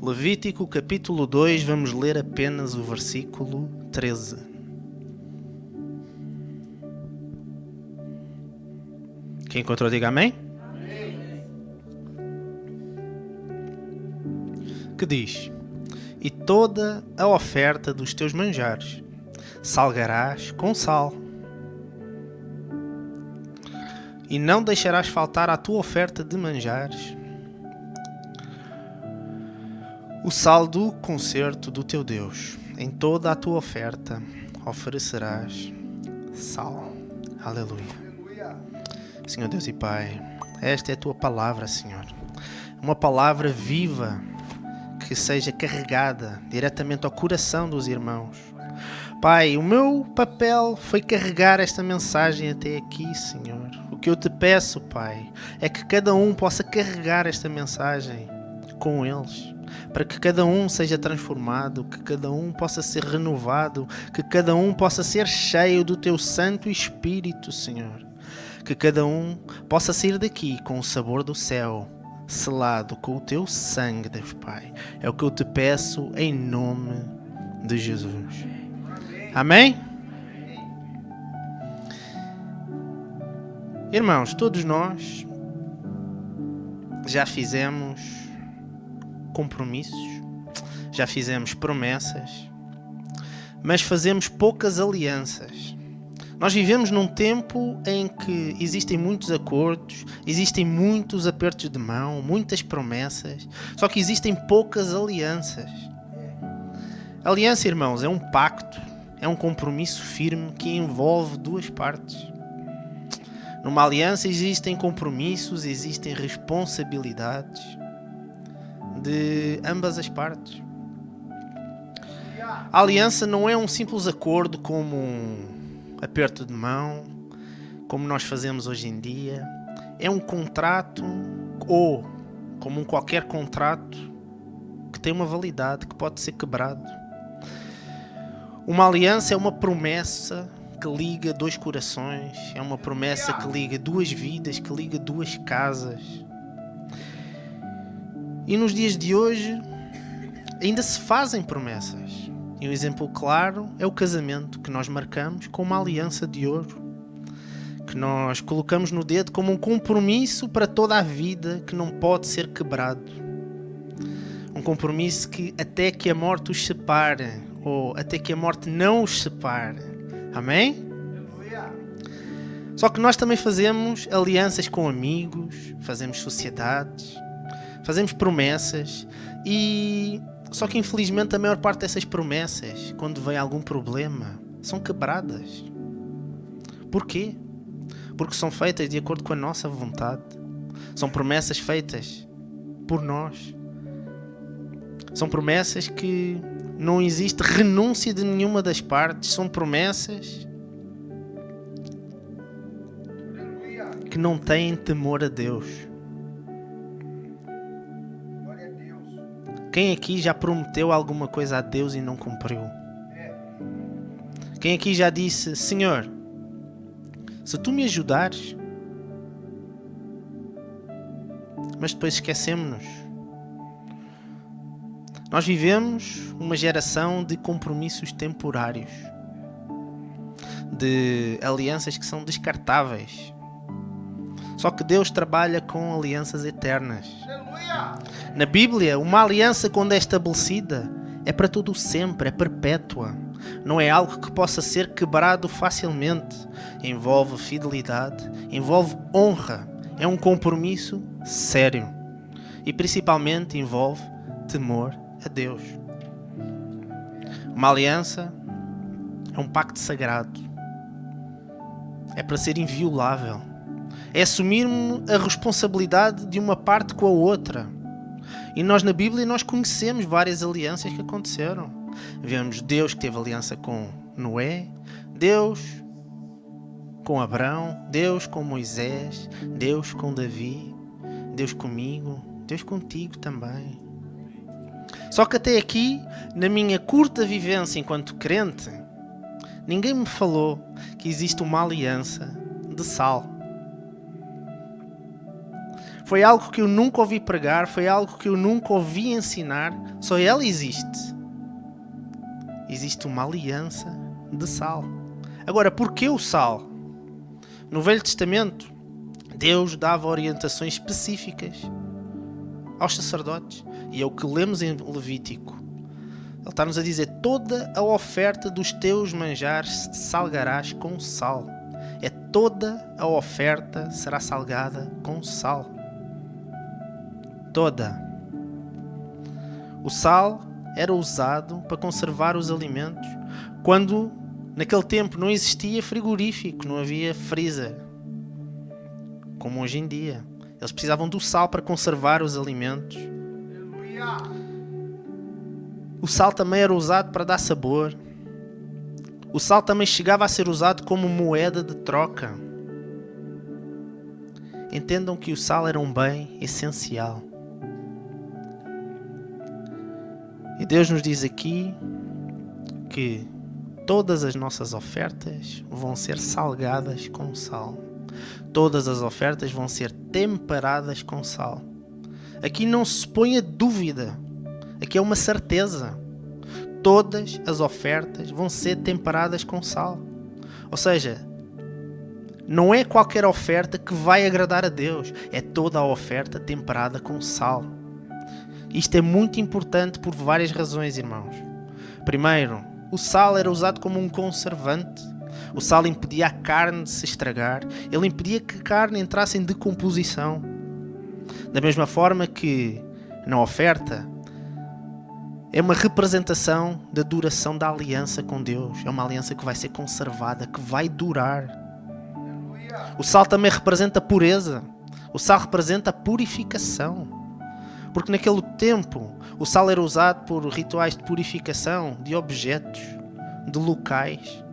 Levítico capítulo 2, vamos ler apenas o versículo 13. Quem encontrou, diga amém. Que diz: E toda a oferta dos teus manjares salgarás com sal, e não deixarás faltar à tua oferta de manjares o sal do concerto do teu Deus. Em toda a tua oferta oferecerás sal. Aleluia. Senhor Deus e Pai, esta é a tua palavra, Senhor. Uma palavra viva que seja carregada diretamente ao coração dos irmãos. Pai, o meu papel foi carregar esta mensagem até aqui, Senhor. O que eu te peço, Pai, é que cada um possa carregar esta mensagem com eles, para que cada um seja transformado, que cada um possa ser renovado, que cada um possa ser cheio do teu Santo Espírito, Senhor. Que cada um possa sair daqui com o sabor do céu, selado com o teu sangue, Deus Pai. É o que eu te peço em nome de Jesus. Amém? Irmãos, todos nós já fizemos compromissos, já fizemos promessas, mas fazemos poucas alianças. Nós vivemos num tempo em que existem muitos acordos, existem muitos apertos de mão, muitas promessas, só que existem poucas alianças. Aliança, irmãos, é um pacto, é um compromisso firme que envolve duas partes. Numa aliança existem compromissos, existem responsabilidades de ambas as partes. A aliança não é um simples acordo como um aperto de mão, como nós fazemos hoje em dia. É um contrato, ou como qualquer contrato, que tem uma validade, que pode ser quebrado. Uma aliança é uma promessa que liga dois corações, é uma promessa que liga duas vidas, que liga duas casas. E nos dias de hoje ainda se fazem promessas. E um exemplo claro é o casamento que nós marcamos com uma aliança de ouro, que nós colocamos no dedo como um compromisso para toda a vida que não pode ser quebrado. Um compromisso que até que a morte os separe, ou até que a morte não os separe. Amém? Só que nós também fazemos alianças com amigos, fazemos sociedades, fazemos promessas, e só que infelizmente a maior parte dessas promessas, quando vem algum problema, são quebradas. Porquê? Porque são feitas de acordo com a nossa vontade. São promessas feitas por nós. São promessas que não existe renúncia de nenhuma das partes. São promessas que não têm temor a Deus. Quem aqui já prometeu alguma coisa a Deus e não cumpriu? Quem aqui já disse: Senhor, se tu me ajudares, mas depois esquecemos-nos? Nós vivemos uma geração de compromissos temporários, de alianças que são descartáveis. Só que Deus trabalha com alianças eternas. Na Bíblia, uma aliança, quando é estabelecida, é para todo o sempre, é perpétua. Não é algo que possa ser quebrado facilmente. Envolve fidelidade, envolve honra. É um compromisso sério. E principalmente envolve temor a Deus. Uma aliança é um pacto sagrado. É para ser inviolável. É assumir a responsabilidade de uma parte com a outra. E nós na Bíblia nós conhecemos várias alianças que aconteceram. Vemos Deus que teve aliança com Noé, Deus com Abraão, Deus com Moisés, Deus com Davi, Deus comigo, Deus contigo também. Só que até aqui, na minha curta vivência enquanto crente, ninguém me falou que existe uma aliança de sal. Foi algo que eu nunca ouvi pregar, foi algo que eu nunca ouvi ensinar. Só ela existe. Existe uma aliança de sal. Agora, porquê o sal? No Velho Testamento, Deus dava orientações específicas aos sacerdotes. E é o que lemos em Levítico. Ele está-nos a dizer: toda a oferta dos teus manjares salgarás com sal. Toda a oferta será salgada com sal. Toda. O sal era usado para conservar os alimentos. Quando, naquele tempo, não existia frigorífico, não havia freezer, como hoje em dia. Eles precisavam do sal para conservar os alimentos. O sal também era usado para dar sabor. O sal também chegava a ser usado como moeda de troca. Entendam que o sal era um bem essencial. E Deus nos diz aqui que todas as nossas ofertas vão ser salgadas com sal. Todas as ofertas vão ser temperadas com sal. Aqui não se põe a dúvida. Aqui é uma certeza. Todas as ofertas vão ser temperadas com sal. Ou seja, não é qualquer oferta que vai agradar a Deus. É toda a oferta temperada com sal. Isto é muito importante por várias razões, irmãos. Primeiro, o sal era usado como um conservante. O sal impedia a carne de se estragar. Ele impedia que a carne entrasse em decomposição. Da mesma forma que na oferta é uma representação da duração da aliança com Deus. É uma aliança que vai ser conservada, que vai durar. O sal também representa pureza. O sal representa a purificação. Porque naquele tempo o sal era usado por rituais de purificação de objetos, de locais.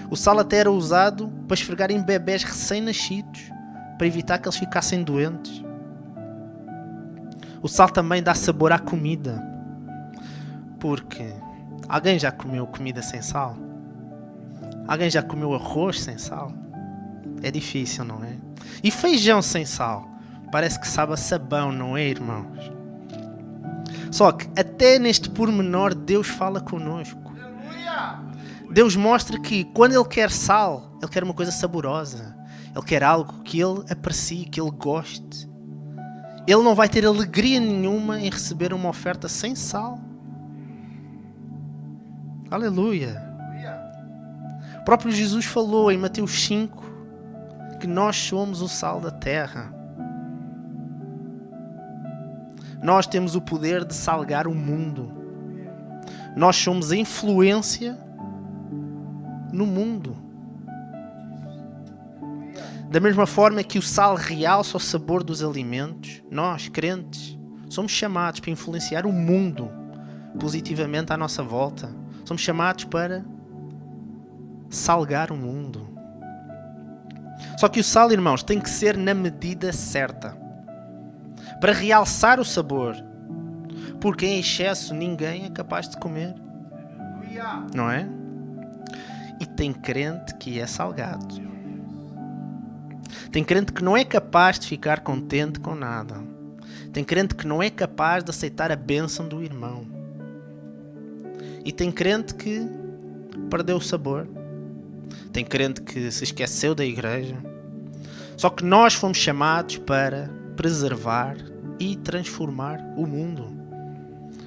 O sal até era usado para esfregar em bebés recém-nascidos, para evitar que eles ficassem doentes. O sal também dá sabor à comida. Porque alguém já comeu comida sem sal? Alguém já comeu arroz sem sal? É difícil, não é? E feijão sem sal? Parece que sabe a sabão, não é, irmãos? Só que até neste pormenor Deus fala connosco. Deus mostra que quando Ele quer sal, Ele quer uma coisa saborosa. Ele quer algo que Ele aprecie, que Ele goste. Ele não vai ter alegria nenhuma em receber uma oferta sem sal. Aleluia. O próprio Jesus falou em Mateus 5 que nós somos o sal da terra. Nós temos o poder de salgar o mundo. Nós somos a influência no mundo. Da mesma forma que o sal realça o sabor dos alimentos, nós, crentes, somos chamados para influenciar o mundo positivamente à nossa volta. Somos chamados para salgar o mundo. Só que o sal, irmãos, tem que ser na medida certa. Para realçar o sabor. Porque em excesso ninguém é capaz de comer. Não é? E tem crente que é salgado. Tem crente que não é capaz de ficar contente com nada. Tem crente que não é capaz de aceitar a bênção do irmão. E tem crente que perdeu o sabor. Tem crente que se esqueceu da igreja. Só que nós fomos chamados para preservar e transformar o mundo.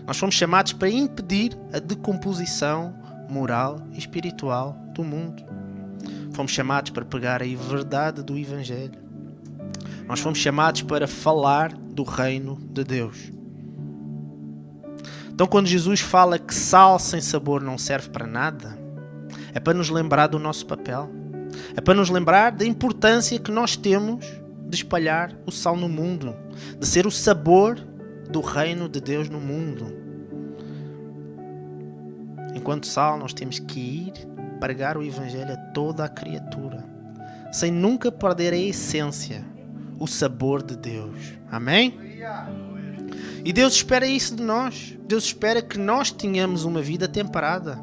Nós fomos chamados para impedir a decomposição moral e espiritual do mundo. Fomos chamados para pregar a verdade do Evangelho. Nós fomos chamados para falar do reino de Deus. Então, quando Jesus fala que sal sem sabor não serve para nada, é para nos lembrar do nosso papel. É para nos lembrar da importância que nós temos de espalhar o sal no mundo, de ser o sabor do reino de Deus no mundo. Enquanto sal, nós temos que ir pregar o Evangelho a toda a criatura, sem nunca perder a essência, o sabor de Deus. Amém? E Deus espera isso de nós. Deus espera que nós tenhamos uma vida temperada,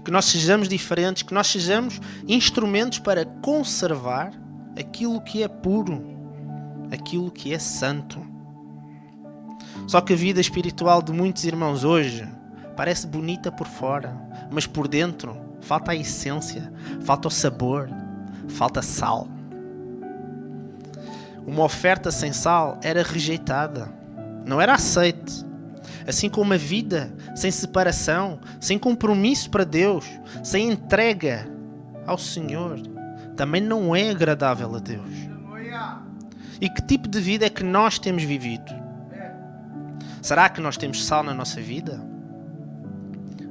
que nós sejamos diferentes, que nós sejamos instrumentos para conservar aquilo que é puro, aquilo que é santo. Só que a vida espiritual de muitos irmãos hoje parece bonita por fora, mas por dentro falta a essência, falta o sabor, falta sal. Uma oferta sem sal era rejeitada, não era aceite. Assim como a vida sem separação, sem compromisso para Deus, sem entrega ao Senhor, também não é agradável a Deus. E que tipo de vida é que nós temos vivido? Será que nós temos sal na nossa vida?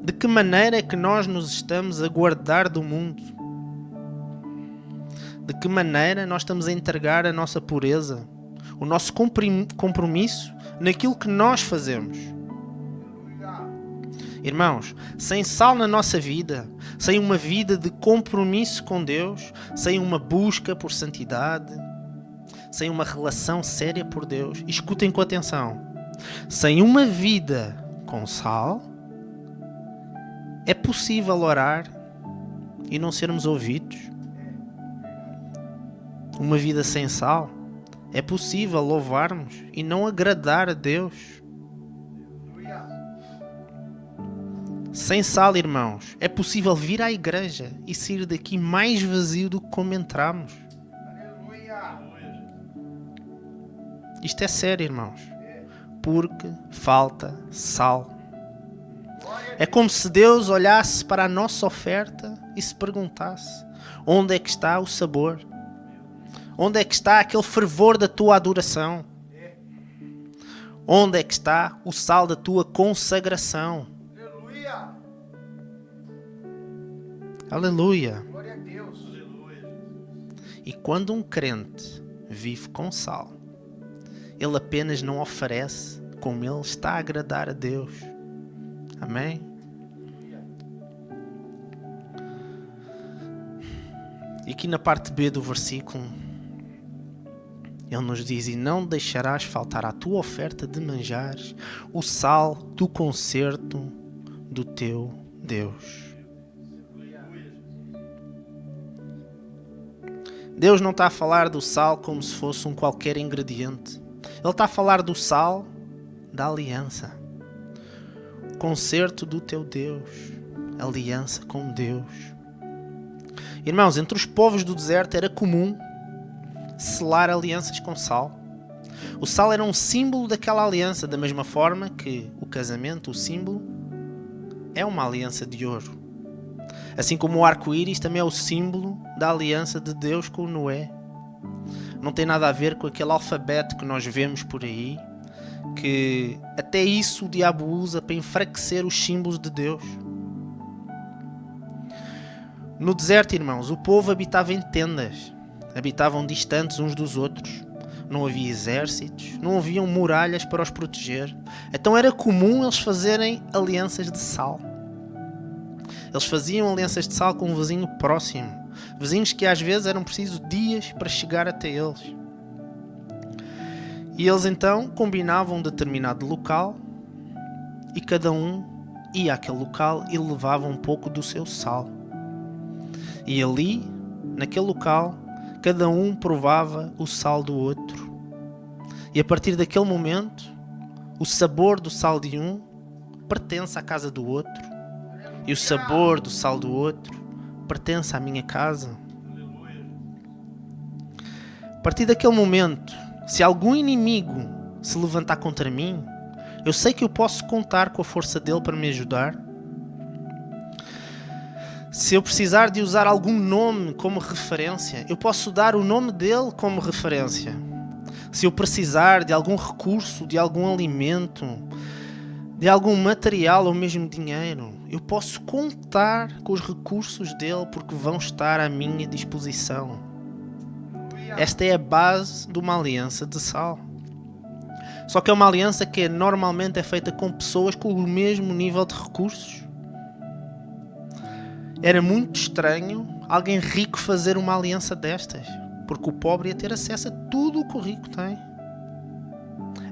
De que maneira é que nós nos estamos a guardar do mundo? De que maneira nós estamos a entregar a nossa pureza, o nosso compromisso naquilo que nós fazemos? Irmãos, sem sal na nossa vida, sem uma vida de compromisso com Deus, sem uma busca por santidade, sem uma relação séria por Deus, escutem com atenção, sem uma vida com sal, é possível orar e não sermos ouvidos? Uma vida sem sal, é possível louvarmos e não agradar a Deus? Sem sal, irmãos, é possível vir à igreja e sair daqui mais vazio do que como entramos. Isto é sério, irmãos, porque falta sal. É como se Deus olhasse para a nossa oferta e se perguntasse: onde é que está o sabor? Onde é que está aquele fervor da tua adoração? Onde é que está o sal da tua consagração? Aleluia! Glória a Deus. E quando um crente vive com sal, ele apenas não oferece como ele está a agradar a Deus. Amém? E aqui na parte B do versículo, ele nos diz: e não deixarás faltar à tua oferta de manjares o sal do concerto do teu Deus. Deus não está a falar do sal como se fosse um qualquer ingrediente. Ele está a falar do sal da aliança. O concerto do teu Deus. Aliança com Deus. Irmãos, entre os povos do deserto era comum selar alianças com sal. O sal era um símbolo daquela aliança, da mesma forma que o casamento, o símbolo, é uma aliança de ouro. Assim como o arco-íris também é o símbolo da aliança de Deus com Noé. Não tem nada a ver com aquele alfabeto que nós vemos por aí, que até isso o diabo usa para enfraquecer os símbolos de Deus. No deserto, irmãos, o povo habitava em tendas, habitavam distantes uns dos outros. Não havia exércitos, não haviam muralhas para os proteger. Então era comum eles fazerem alianças de sal. Eles faziam alianças de sal com um vizinho próximo. Vizinhos que às vezes eram precisos dias para chegar até eles. E eles então combinavam um determinado local e cada um ia àquele local e levava um pouco do seu sal. E ali, naquele local, cada um provava o sal do outro. E a partir daquele momento, o sabor do sal de um pertence à casa do outro. E o sabor do sal do outro pertence à minha casa. A partir daquele momento, se algum inimigo se levantar contra mim, eu sei que eu posso contar com a força dele para me ajudar. Se eu precisar de usar algum nome como referência, eu posso dar o nome dele como referência. Se eu precisar de algum recurso, de algum alimento, de algum material ou mesmo dinheiro, eu posso contar com os recursos dele porque vão estar à minha disposição. Esta é a base de uma aliança de sal. Só que é uma aliança que normalmente é feita com pessoas com o mesmo nível de recursos. Era muito estranho alguém rico fazer uma aliança destas, porque o pobre ia ter acesso a tudo o que o rico tem.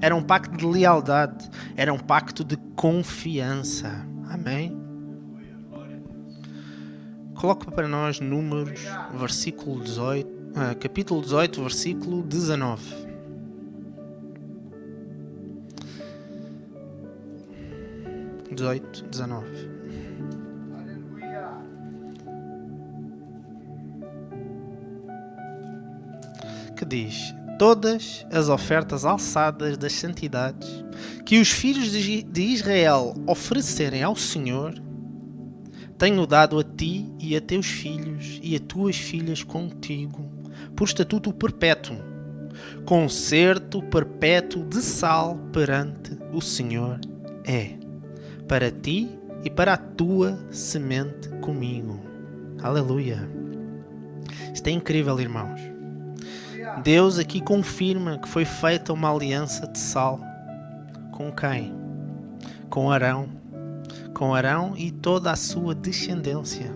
Era um pacto de lealdade, era um pacto de confiança. Amém? Coloca para nós Números, capítulo 18, versículo 19. 18, 19. Que diz: todas as ofertas alçadas das santidades que os filhos de Israel oferecerem ao Senhor, tenho dado a ti e a teus filhos e a tuas filhas contigo, por estatuto perpétuo, concerto perpétuo de sal perante o Senhor é, para ti e para a tua semente comigo. Aleluia. Isto é incrível, irmãos. Deus aqui confirma que foi feita uma aliança de sal. Com quem? Com Arão. Com Arão e toda a sua descendência.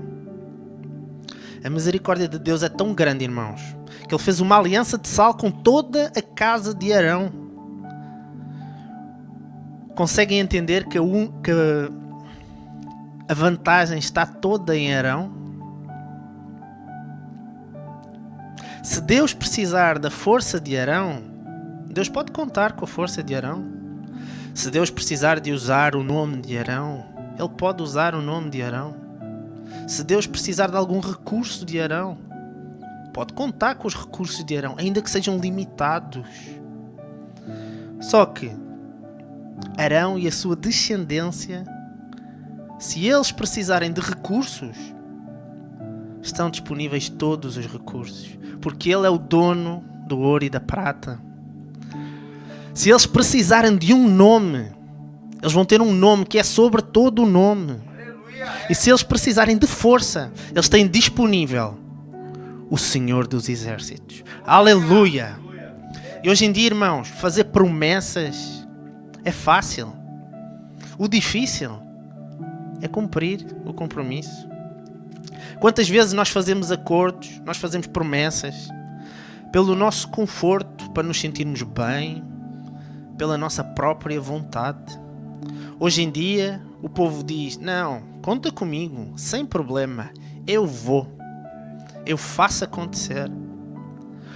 A misericórdia de Deus é tão grande, irmãos, que Ele fez uma aliança de sal com toda a casa de Arão. Conseguem entender que a vantagem está toda em Arão? Se Deus precisar da força de Arão, Deus pode contar com a força de Arão. Se Deus precisar de usar o nome de Arão, Ele pode usar o nome de Arão. Se Deus precisar de algum recurso de Arão, pode contar com os recursos de Arão, ainda que sejam limitados. Só que Arão e a sua descendência, se eles precisarem de recursos, estão disponíveis todos os recursos, porque Ele é o dono do ouro e da prata. Se eles precisarem de um nome, eles vão ter um nome que é sobre todo o nome. E se eles precisarem de força, eles têm disponível o Senhor dos Exércitos. Aleluia! E hoje em dia, irmãos, fazer promessas é fácil. O difícil é cumprir o compromisso. Quantas vezes nós fazemos acordos, nós fazemos promessas pelo nosso conforto, para nos sentirmos bem, pela nossa própria vontade. Hoje em dia o povo diz: não, conta comigo, sem problema, eu vou, eu faço acontecer.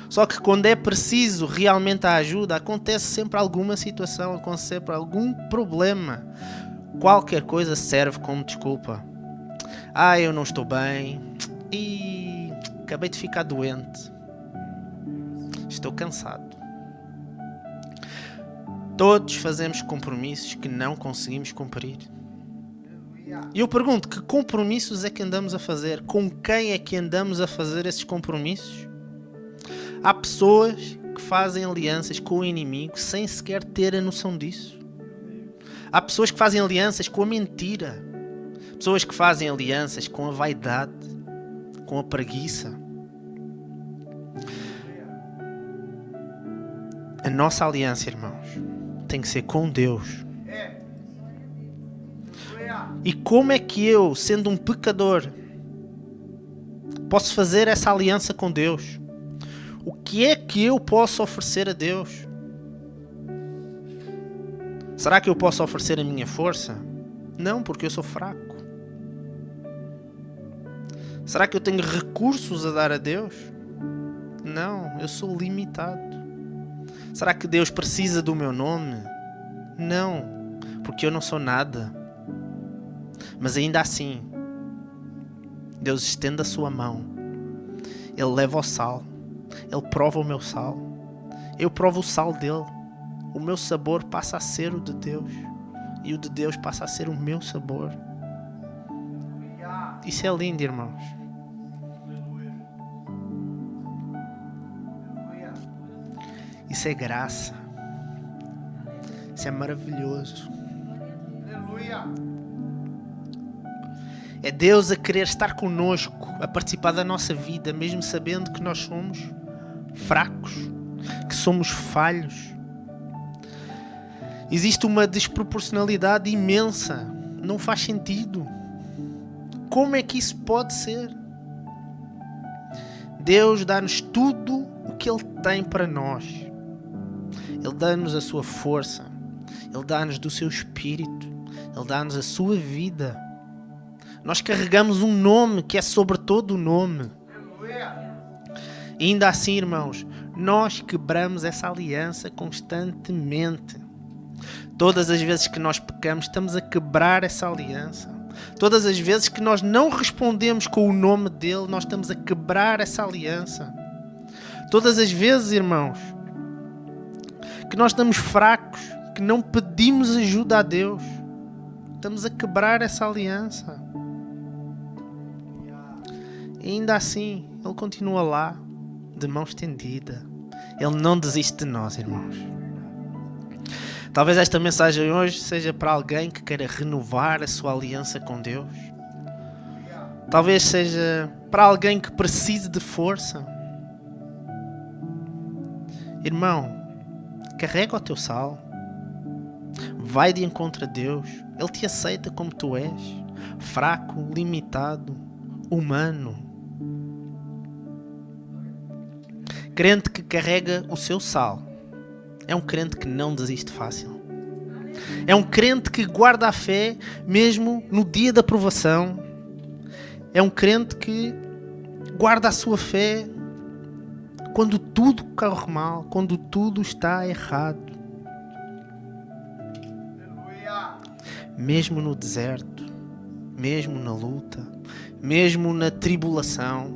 Só que quando é preciso realmente a ajuda, acontece sempre alguma situação, acontece sempre algum problema. Qualquer coisa serve como desculpa. Eu não estou bem e acabei de ficar doente, estou cansado. Todos fazemos compromissos que não conseguimos cumprir. E eu pergunto, que compromissos é que andamos a fazer? Com quem é que andamos a fazer esses compromissos? Há pessoas que fazem alianças com o inimigo sem sequer ter a noção disso. Há pessoas que fazem alianças com a mentira. Pessoas que fazem alianças com a vaidade, com a preguiça. A nossa aliança, irmãos, tem que ser com Deus. E como é que eu, sendo um pecador, posso fazer essa aliança com Deus? O que é que eu posso oferecer a Deus? Será que eu posso oferecer a minha força? Não, porque eu sou fraco. Será que eu tenho recursos a dar a Deus? Não, eu sou limitado. Será que Deus precisa do meu nome? Não, porque eu não sou nada. Mas ainda assim, Deus estende a sua mão. Ele leva o sal. Ele prova o meu sal. Eu provo o sal dele. O meu sabor passa a ser o de Deus. E o de Deus passa a ser o meu sabor. Isso é lindo, irmãos. Isso é graça. Isso é maravilhoso. É Deus a querer estar conosco, a participar da nossa vida, mesmo sabendo que nós somos fracos, que somos falhos. Existe uma desproporcionalidade imensa. Não faz sentido. Como é que isso pode ser? Deus dá-nos tudo o que Ele tem para nós. Ele dá-nos a sua força. Ele dá-nos do seu espírito. Ele dá-nos a sua vida. Nós carregamos um nome que é sobre todo o nome. E ainda assim, irmãos, nós quebramos essa aliança constantemente. Todas as vezes que nós pecamos, estamos a quebrar essa aliança. Todas as vezes que nós não respondemos com o nome dele, nós estamos a quebrar essa aliança. Todas as vezes, irmãos, que nós estamos fracos, que não pedimos ajuda a Deus, estamos a quebrar essa aliança. E ainda assim, ele continua lá, de mão estendida. Ele não desiste de nós, irmãos. Talvez esta mensagem hoje seja para alguém que queira renovar a sua aliança com Deus. Talvez seja para alguém que precise de força. Irmão, carrega o teu sal. Vai de encontro a Deus. Ele te aceita como tu és. Fraco, limitado, humano. Crente que carrega o seu sal é um crente que não desiste fácil. É um crente que guarda a fé mesmo no dia da provação. É um crente que guarda a sua fé quando tudo corre mal, quando tudo está errado. Mesmo no deserto, mesmo na luta, mesmo na tribulação.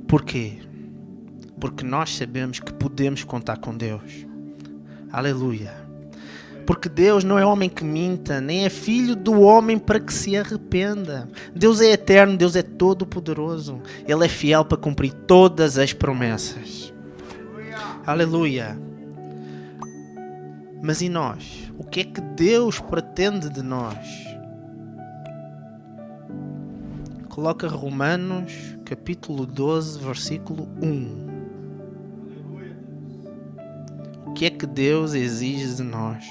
Porquê? Porque nós sabemos que podemos contar com Deus. Aleluia. Porque Deus não é homem que minta, nem é filho do homem para que se arrependa. Deus é eterno, Deus é todo-poderoso. Ele é fiel para cumprir todas as promessas. Aleluia. Mas e nós? O que é que Deus pretende de nós? Coloca Romanos, capítulo 12, versículo 1. O que é que Deus exige de nós?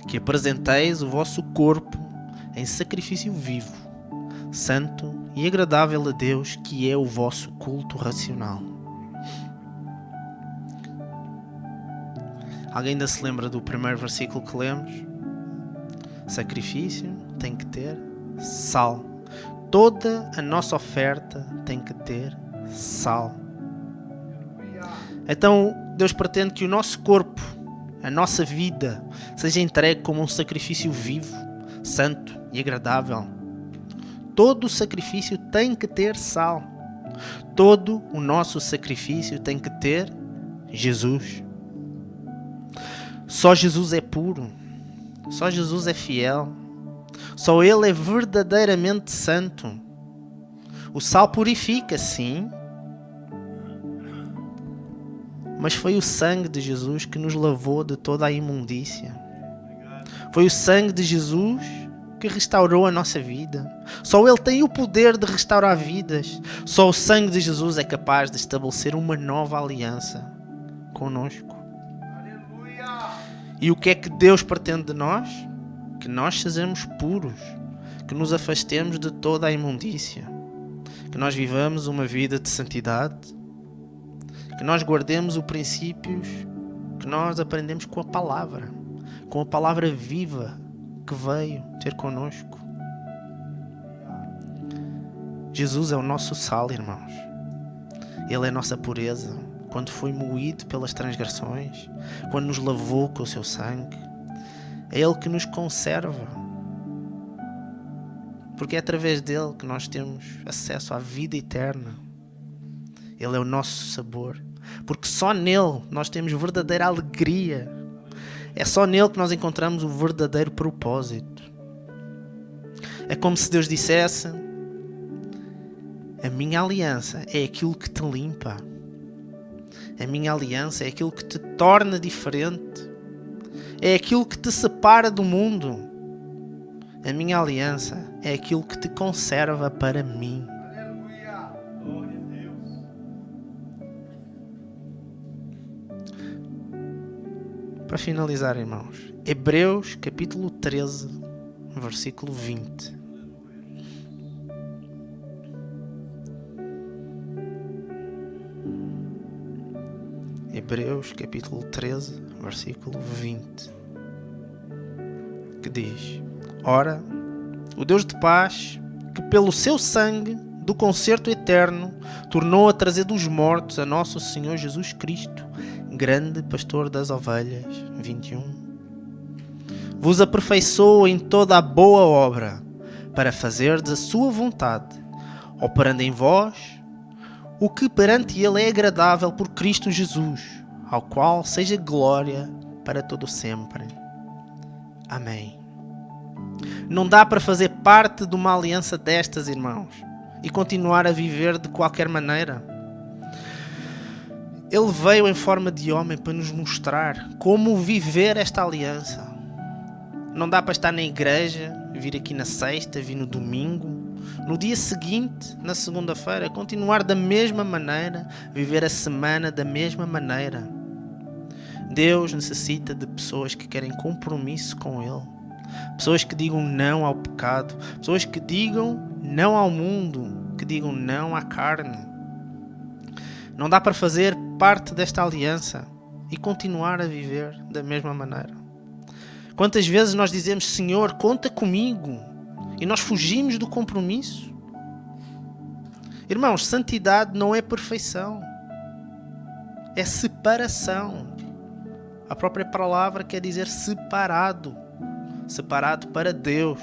Que apresenteis o vosso corpo em sacrifício vivo, santo e agradável a Deus, que é o vosso culto racional. Alguém ainda se lembra do primeiro versículo que lemos? Sacrifício tem que ter sal. Toda a nossa oferta tem que ter sal. Então Deus pretende que o nosso corpo, a nossa vida, seja entregue como um sacrifício vivo, santo e agradável. Todo o sacrifício tem que ter sal. Todo o nosso sacrifício tem que ter Jesus. Só Jesus é puro. Só Jesus é fiel. Só Ele é verdadeiramente santo. O sal purifica, sim. Mas foi o sangue de Jesus que nos lavou de toda a imundícia. Foi o sangue de Jesus que restaurou a nossa vida. Só Ele tem o poder de restaurar vidas. Só o sangue de Jesus é capaz de estabelecer uma nova aliança conosco. E o que é que Deus pretende de nós? Que nós sejamos puros, que nos afastemos de toda a imundícia, que nós vivamos uma vida de santidade, que nós guardemos os princípios que nós aprendemos com a palavra viva que veio ter connosco. Jesus é o nosso sal, irmãos. Ele é a nossa pureza. Quando foi moído pelas transgressões, quando nos lavou com o seu sangue, é Ele que nos conserva. Porque é através dele que nós temos acesso à vida eterna. Ele é o nosso sabor. Porque só nele nós temos verdadeira alegria. É só nele que nós encontramos o verdadeiro propósito. É como se Deus dissesse: a minha aliança é aquilo que te limpa. A minha aliança é aquilo que te torna diferente. É aquilo que te separa do mundo. A minha aliança é aquilo que te conserva para mim. Aleluia! Glória a Deus. Para finalizar, irmãos, Hebreus capítulo 13, versículo 20. Hebreus capítulo 13, versículo 20, que diz: Ora, o Deus de paz, que pelo seu sangue do concerto eterno tornou a trazer dos mortos a nosso Senhor Jesus Cristo, grande pastor das ovelhas. 21. Vos aperfeiçoa em toda a boa obra, para fazerdes a sua vontade, operando em vós o que perante ele é agradável por Cristo Jesus, ao qual seja glória para todo sempre. Amém. Não dá para fazer parte de uma aliança destas, irmãos, e continuar a viver de qualquer maneira. Ele veio em forma de homem para nos mostrar como viver esta aliança. Não dá para estar na igreja, vir aqui na sexta, vir no domingo, no dia seguinte, na segunda-feira, continuar da mesma maneira, viver a semana da mesma maneira. Deus necessita de pessoas que querem compromisso com Ele. Pessoas que digam não ao pecado. Pessoas que digam não ao mundo. Que digam não à carne. Não dá para fazer parte desta aliança e continuar a viver da mesma maneira. Quantas vezes nós dizemos, Senhor, conta comigo, e nós fugimos do compromisso? Irmãos, santidade não é perfeição. É separação. A própria palavra quer dizer separado. Separado para Deus.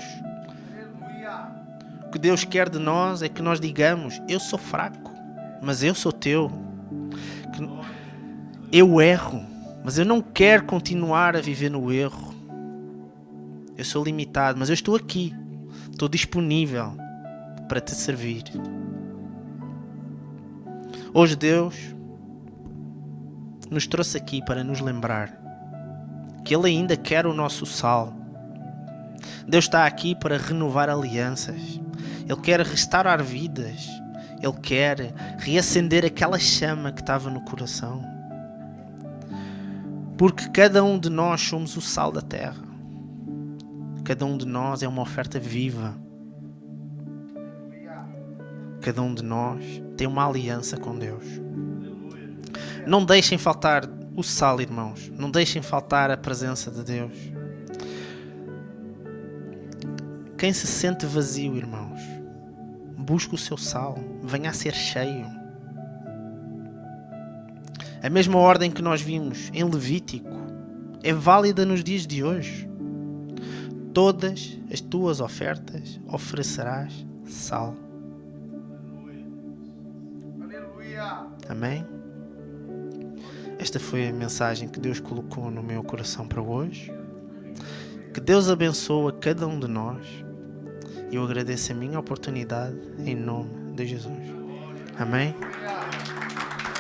O que Deus quer de nós é que nós digamos, eu sou fraco, mas eu sou teu. Eu erro, mas eu não quero continuar a viver no erro. Eu sou limitado, mas eu estou aqui. Estou disponível para te servir. Hoje Deus nos trouxe aqui para nos lembrar que Ele ainda quer o nosso sal. Deus está aqui para renovar alianças. Ele quer restaurar vidas. Ele quer reacender aquela chama que estava no coração. Porque cada um de nós somos o sal da terra. Cada um de nós é uma oferta viva. Cada um de nós tem uma aliança com Deus. Não deixem faltar o sal, irmãos. Não deixem faltar a presença de Deus. Quem se sente vazio, irmãos, busca o seu sal. Venha a ser cheio. A mesma ordem que nós vimos em Levítico é válida nos dias de hoje. Todas as tuas ofertas oferecerás sal. Aleluia. Amém? Esta foi a mensagem que Deus colocou no meu coração para hoje. Que Deus abençoe a cada um de nós. E eu agradeço a minha oportunidade em nome de Jesus. Amém?